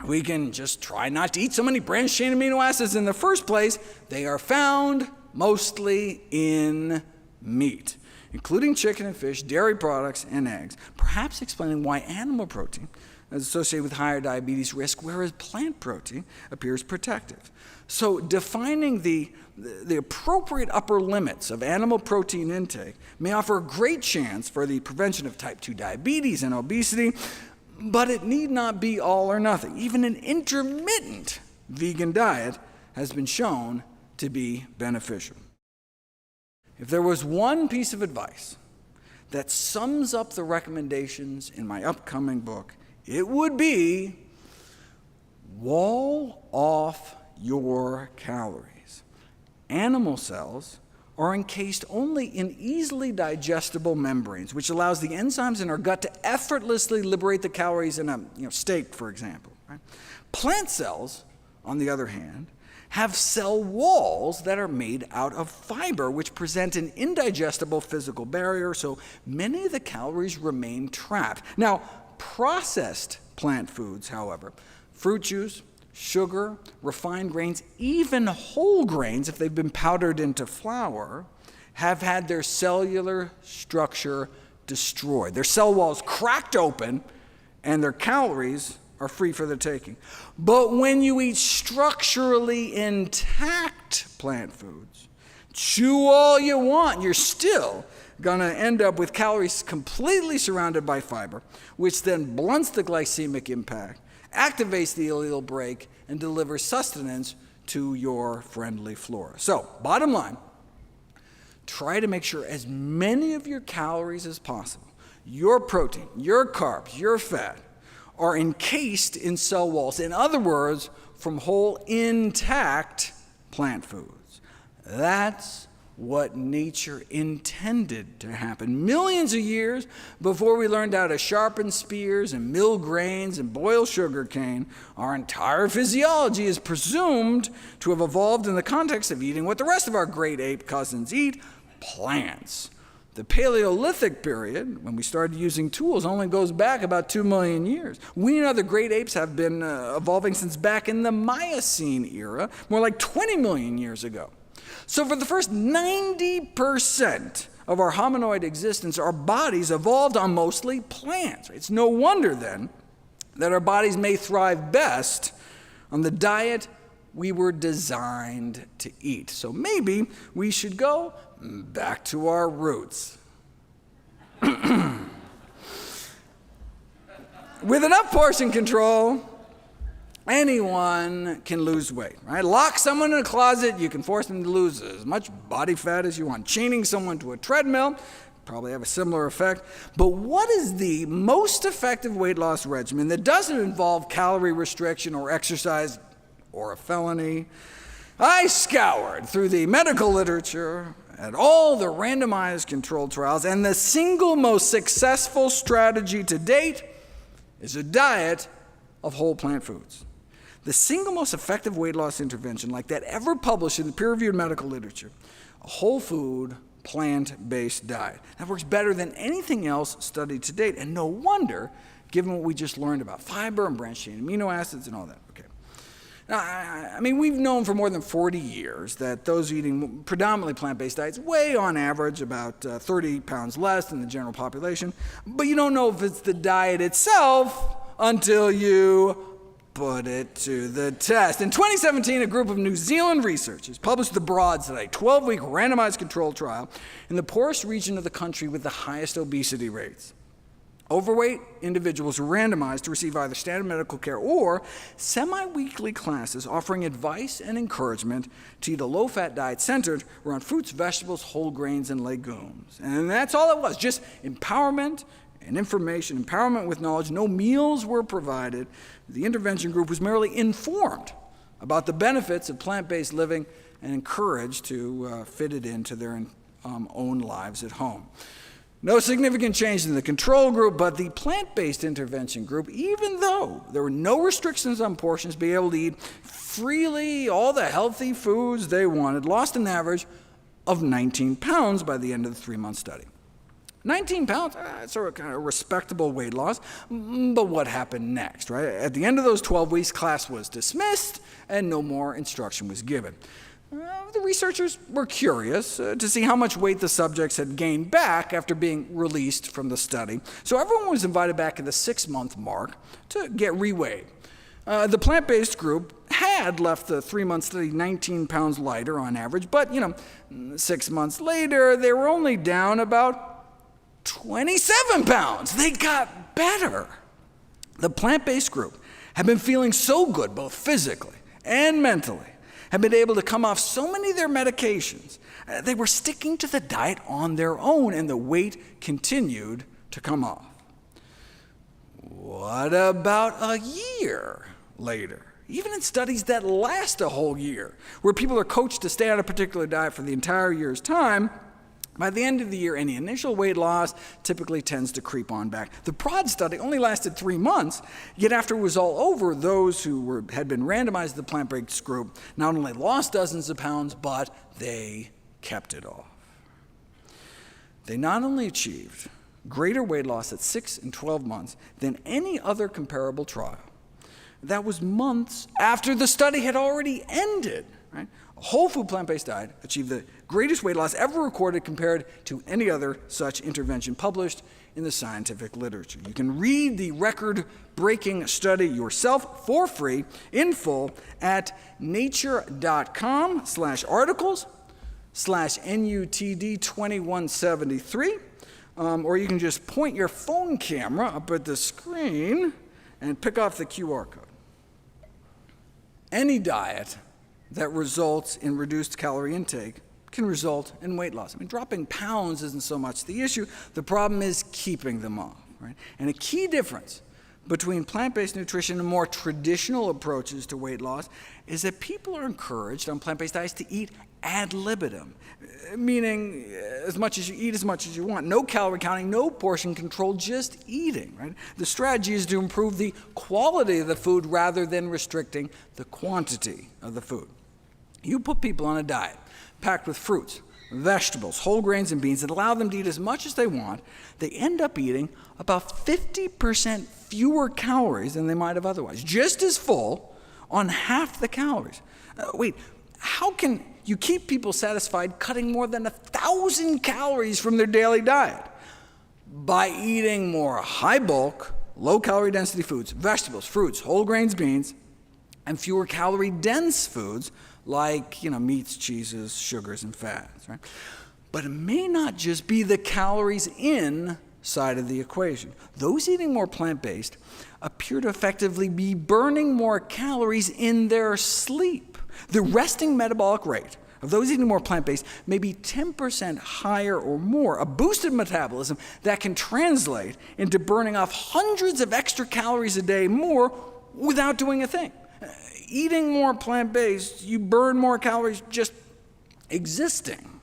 we can just try not to eat so many branched-chain amino acids in the first place. They are found mostly in meat, including chicken and fish, dairy products, and eggs, perhaps explaining why animal protein is associated with higher diabetes risk, whereas plant protein appears protective. So defining the appropriate upper limits of animal protein intake may offer a great chance for the prevention of type 2 diabetes and obesity, but it need not be all or nothing. Even an intermittent vegan diet has been shown to be beneficial. If there was one piece of advice that sums up the recommendations in my upcoming book, it would be wall off your calories. Animal cells are encased only in easily digestible membranes, which allows the enzymes in our gut to effortlessly liberate the calories in a steak, for example. Right? Plant cells, on the other hand, have cell walls that are made out of fiber, which present an indigestible physical barrier, so many of the calories remain trapped. Now, processed plant foods, however, fruit juice, sugar, refined grains, even whole grains, if they've been powdered into flour, have had their cellular structure destroyed. Their cell walls cracked open, and their calories are free for the taking. But when you eat structurally intact plant foods, chew all you want, you're still going to end up with calories completely surrounded by fiber, which then blunts the glycemic impact, activates the ileal brake, and delivers sustenance to your friendly flora. So, bottom line, try to make sure as many of your calories as possible, your protein, your carbs, your fat, are encased in cell walls. In other words, from whole, intact plant foods. That's what nature intended to happen millions of years before we learned how to sharpen spears and mill grains and boil sugar cane. Our entire physiology is presumed to have evolved in the context of eating what the rest of our great ape cousins eat, plants. The Paleolithic period, when we started using tools, only goes back about 2 million years. We and other great apes have been evolving since back in the Miocene era, more like 20 million years ago. So for the first 90% of our hominoid existence, our bodies evolved on mostly plants. It's no wonder, then, that our bodies may thrive best on the diet we were designed to eat. So maybe we should go back to our roots. With enough portion control, anyone can lose weight, right? Lock someone in a closet, you can force them to lose as much body fat as you want. Chaining someone to a treadmill, probably have a similar effect. But what is the most effective weight loss regimen that doesn't involve calorie restriction or exercise or a felony? I scoured through the medical literature at all the randomized controlled trials, and the single most successful strategy to date is a diet of whole plant foods. The single most effective weight loss intervention like that ever published in the peer-reviewed medical literature, a whole food, plant-based diet. That works better than anything else studied to date, and no wonder, given what we just learned about fiber and branched-chain amino acids and all that. Okay. Now, I mean, we've known for more than 40 years that those eating predominantly plant-based diets weigh on average about 30 pounds less than the general population, but you don't know if it's the diet itself until you put it to the test. In 2017, a group of New Zealand researchers published the Broad Study, a 12-week randomized controlled trial in the poorest region of the country with the highest obesity rates. Overweight individuals were randomized to receive either standard medical care or semi-weekly classes offering advice and encouragement to eat a low-fat diet centered around fruits, vegetables, whole grains, and legumes. And that's all it was, just empowerment and information, empowerment with knowledge. No meals were provided. The intervention group was merely informed about the benefits of plant-based living and encouraged to fit it into their own lives at home. No significant change in the control group, but the plant-based intervention group, even though there were no restrictions on portions, be able to eat freely all the healthy foods they wanted, lost an average of 19 pounds by the end of the 3-month study. 19 pounds, it's a kind of respectable weight loss, but what happened next, right? At the end of those 12 weeks, class was dismissed and no more instruction was given. The researchers were curious to see how much weight the subjects had gained back after being released from the study, so everyone was invited back at the 6-month mark to get reweighed. The plant-based group had left the 3-month study 19 pounds lighter on average, but 6 months later, they were only down about 27 pounds. They got better. The plant-based group had been feeling so good, both physically and mentally, had been able to come off so many of their medications. They were sticking to the diet on their own, and the weight continued to come off. What about a year later? Even in studies that last a whole year, where people are coached to stay on a particular diet for the entire year's time, by the end of the year, any initial weight loss typically tends to creep on back. The PROD study only lasted 3 months, yet after it was all over, those who had been randomized to the plant-based group not only lost dozens of pounds, but they kept it off. They not only achieved greater weight loss at 6 and 12 months than any other comparable trial. That was months after the study had already ended. Right? A whole food plant-based diet achieved the greatest weight loss ever recorded compared to any other such intervention published in the scientific literature. You can read the record-breaking study yourself for free in full at nature.com/articles/NUTD2173, or you can just point your phone camera up at the screen and pick off the QR code. Any diet that results in reduced calorie intake can result in weight loss. I mean, dropping pounds isn't so much the issue. The problem is keeping them off. Right? And a key difference between plant-based nutrition and more traditional approaches to weight loss is that people are encouraged on plant-based diets to eat ad libitum, meaning as much as you eat, as much as you want. No calorie counting, no portion control, just eating. Right? The strategy is to improve the quality of the food rather than restricting the quantity of the food. You put people on a diet packed with fruits, vegetables, whole grains, and beans that allow them to eat as much as they want, they end up eating about 50% fewer calories than they might have otherwise, just as full on half the calories. Wait, how can you keep people satisfied cutting more than 1,000 calories from their daily diet? By eating more high-bulk, low-calorie density foods, vegetables, fruits, whole grains, beans, and fewer calorie-dense foods like meats, cheeses, sugars, and fats. Right? But it may not just be the calories in side of the equation. Those eating more plant-based appear to effectively be burning more calories in their sleep. The resting metabolic rate of those eating more plant-based may be 10% higher or more, a boosted metabolism that can translate into burning off hundreds of extra calories a day more without doing a thing. Eating more plant-based, you burn more calories just existing.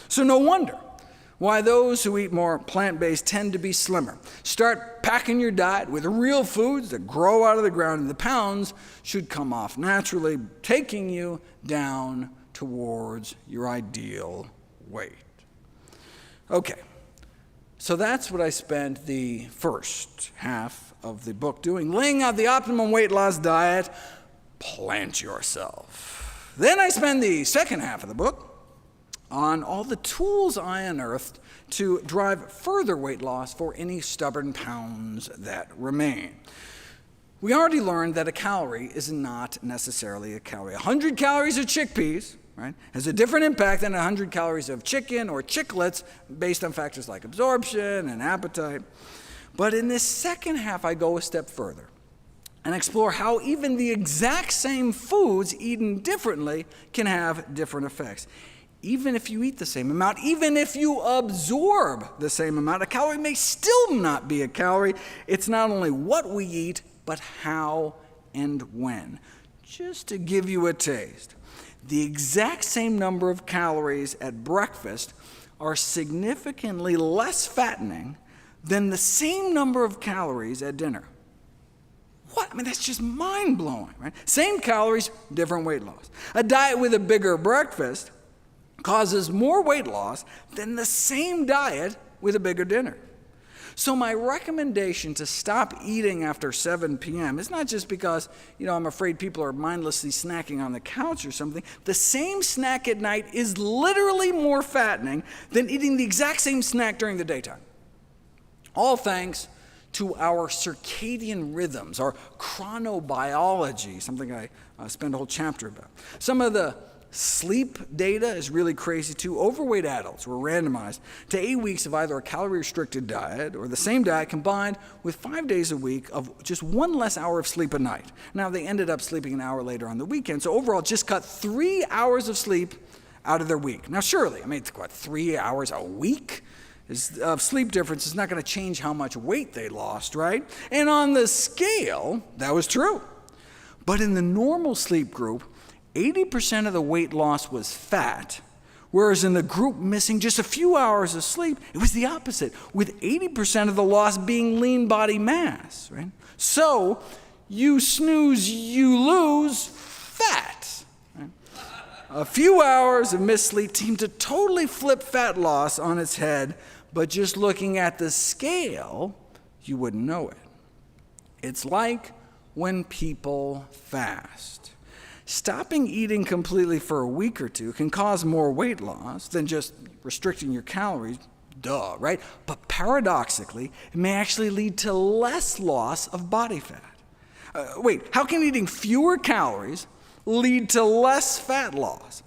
So no wonder why those who eat more plant-based tend to be slimmer. Start packing your diet with real foods that grow out of the ground, and the pounds should come off naturally, taking you down towards your ideal weight. Okay, so that's what I spent the first half of the book doing, laying out the optimum weight loss diet. Plant yourself. Then I spend the second half of the book on all the tools I unearthed to drive further weight loss for any stubborn pounds that remain. We already learned that a calorie is not necessarily a calorie. 100 calories of chickpeas, right, has a different impact than 100 calories of chicken or chiclets based on factors like absorption and appetite. But in this second half, I go a step further and explore how even the exact same foods eaten differently can have different effects. Even if you eat the same amount, even if you absorb the same amount, a calorie may still not be a calorie. It's not only what we eat, but how and when. Just to give you a taste, the exact same number of calories at breakfast are significantly less fattening than the same number of calories at dinner. What? I mean, that's just mind-blowing, right? Same calories, different weight loss. A diet with a bigger breakfast causes more weight loss than the same diet with a bigger dinner. So my recommendation to stop eating after 7 p.m. is not just because, I'm afraid people are mindlessly snacking on the couch or something. The same snack at night is literally more fattening than eating the exact same snack during the daytime. All thanks to our circadian rhythms, our chronobiology, something I spend a whole chapter about. Some of the sleep data is really crazy too. Overweight adults were randomized to 8 weeks of either a calorie-restricted diet or the same diet combined with 5 days a week of just 1 less hour of sleep a night. Now, they ended up sleeping an hour later on the weekend, so overall just cut 3 hours of sleep out of their week. Now, surely, it's 3 hours a week of sleep difference is not going to change how much weight they lost, right? And on the scale, that was true. But in the normal sleep group, 80% of the weight loss was fat, whereas in the group missing just a few hours of sleep, it was the opposite, with 80% of the loss being lean body mass, right? So, you snooze, you lose fat. Right? A few hours of missed sleep seemed to totally flip fat loss on its head, but just looking at the scale, you wouldn't know it. It's like when people fast. Stopping eating completely for a week or two can cause more weight loss than just restricting your calories, duh, right? But paradoxically, it may actually lead to less loss of body fat. Wait, how can eating fewer calories lead to less fat loss?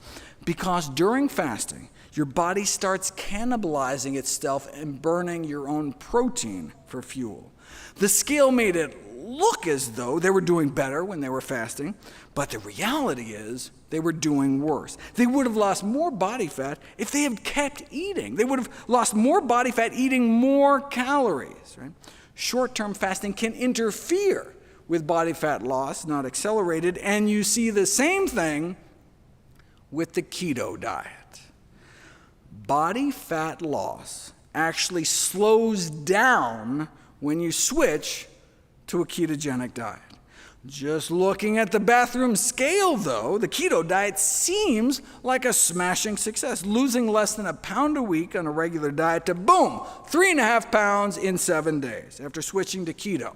Because during fasting, your body starts cannibalizing itself and burning your own protein for fuel. The scale made it look as though they were doing better when they were fasting, but the reality is they were doing worse. They would have lost more body fat if they had kept eating. They would have lost more body fat eating more calories. Right? Short-term fasting can interfere with body fat loss, not accelerate it, and you see the same thing with the keto diet. Body fat loss actually slows down when you switch to a ketogenic diet. Just looking at the bathroom scale, though, the keto diet seems like a smashing success, losing less than 1 pound a week on a regular diet to, boom, 3.5 pounds in 7 days after switching to keto.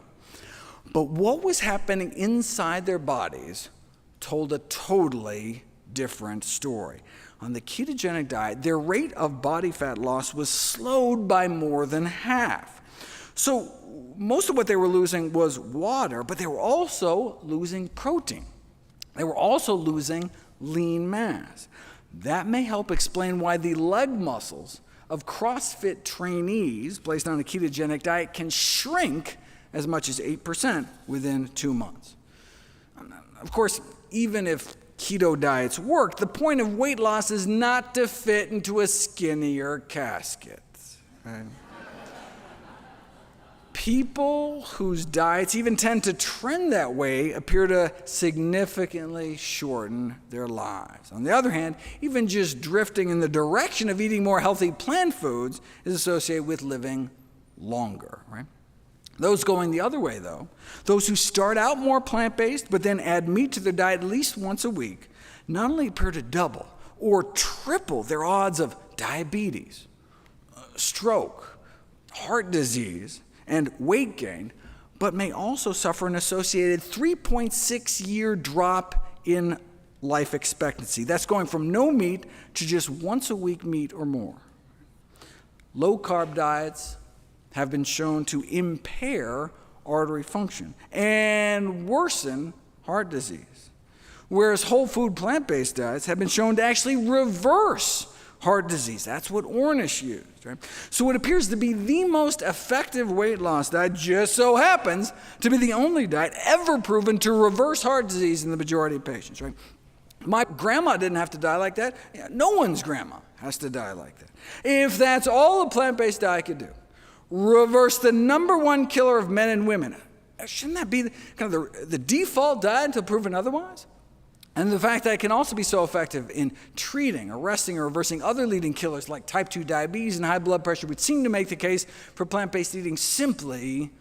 But what was happening inside their bodies told a totally different story. On the ketogenic diet, their rate of body fat loss was slowed by more than half. So most of what they were losing was water, but they were also losing protein. They were also losing lean mass. That may help explain why the leg muscles of CrossFit trainees placed on a ketogenic diet can shrink as much as 8% within 2 months. Of course, even if keto diets work, the point of weight loss is not to fit into a skinnier casket. Right? People whose diets even tend to trend that way appear to significantly shorten their lives. On the other hand, even just drifting in the direction of eating more healthy plant foods is associated with living longer, right? Those going the other way, though, those who start out more plant-based but then add meat to their diet at least once a week, not only appear to double or triple their odds of diabetes, stroke, heart disease, and weight gain, but may also suffer an associated 3.6-year drop in life expectancy. That's going from no meat to just once a week meat or more. Low-carb diets have been shown to impair artery function and worsen heart disease, whereas whole food plant-based diets have been shown to actually reverse heart disease. That's what Ornish used, right? So it appears to be the most effective weight loss diet, just so happens to be the only diet ever proven to reverse heart disease in the majority of patients, right? My grandma didn't have to die like that. No one's grandma has to die like that. If that's all a plant-based diet could do, reverse the #1 killer of men and women, shouldn't that be the default diet until proven otherwise? And the fact that it can also be so effective in treating, arresting, or reversing other leading killers like type 2 diabetes and high blood pressure would seem to make the case for plant-based eating simply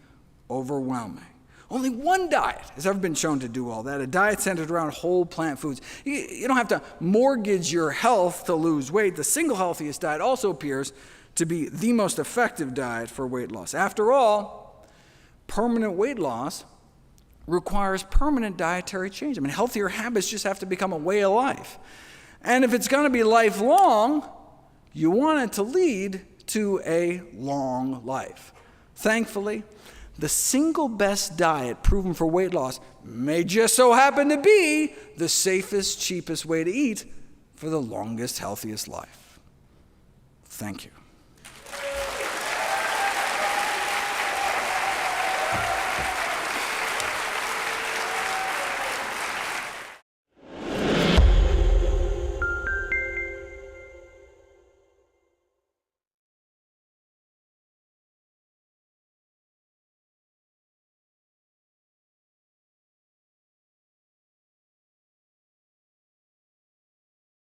overwhelming. Only one diet has ever been shown to do all that, a diet centered around whole plant foods. You don't have to mortgage your health to lose weight. The single healthiest diet also appears to be the most effective diet for weight loss. After all, permanent weight loss requires permanent dietary change. I mean, healthier habits just have to become a way of life. And if it's going to be lifelong, you want it to lead to a long life. Thankfully, the single best diet proven for weight loss may just so happen to be the safest, cheapest way to eat for the longest, healthiest life. Thank you.